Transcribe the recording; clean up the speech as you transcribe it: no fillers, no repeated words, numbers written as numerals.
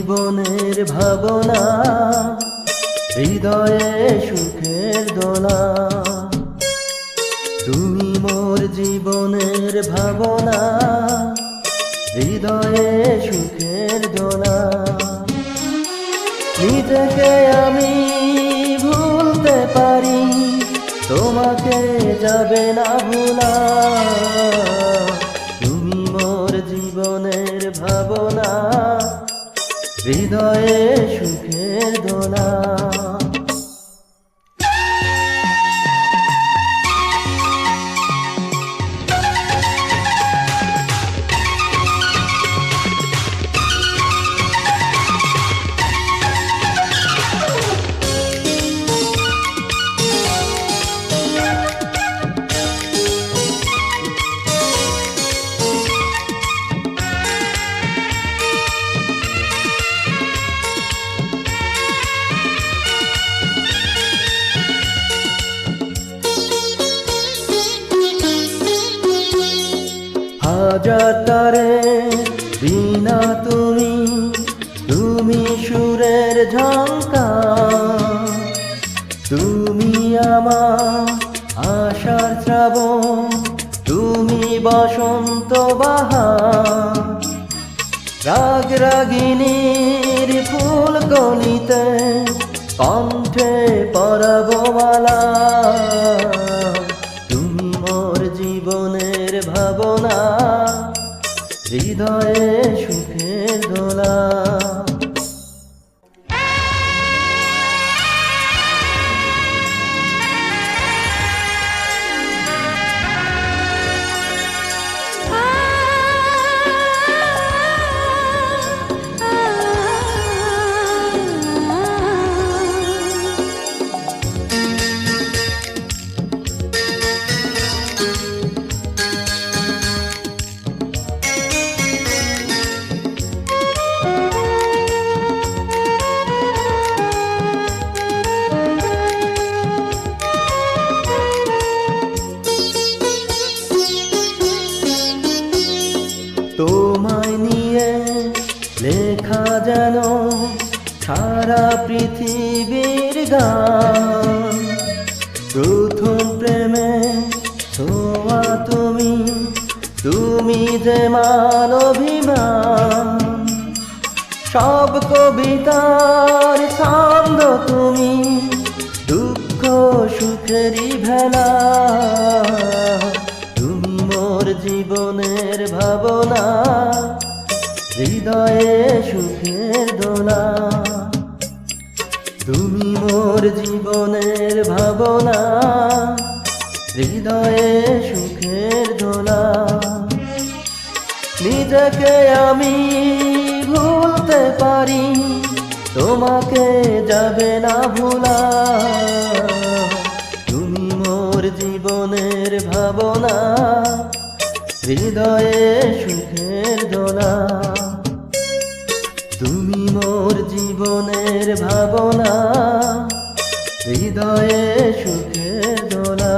জীবনের ভাবনা, হৃদয়ে সুখের দোলা। তুমি মোর জীবনের ভাবনা, হৃদয়ে সুখের দোলা। নিজেকে আমি ভুলতে পারি, তোমাকে যাবে না ভোলা। তুমি মোর জীবনের ভাবনা, হৃদয়ে সুখের দোলা। হাজার তারে বিনা তুমি, তুমি সুরের ঝঙ্কার। তুমি আমার আশার শ্রাবণ, তুমি বসন্ত বাহার। রাগ রাগিনীর ফুল গলিতে, কণ্ঠে পরাব মালা। তুমি মোর জীবনের ভাবনা, হৃদয়ে সুখের দোলা। তোমায় নিয়ে লেখা যেন সারা পৃথিবীর গান। প্রথম প্রেমে ছোঁয়া তুমি, তুমি যে মান অভিমান। সব কবিতার ছন্দ তুমি, দুঃখ সুখেরই ভেলা। তুমি মোর জীবনের ভাবনা, হৃদয়ে সুখের দোলা। তুমি মোর জীবনের ভাবনা, হৃদয়ে সুখের দোলা। নিজেকে আমি ভুলতে পারি, তোমাকে যাবে না ভোলা। তুমি মোর জীবনের ভাবনা, হৃদয়ে সুখের দোলা। তুমি মোর জীবনের ভাবনা, হৃদয়ে সুখের দোলা।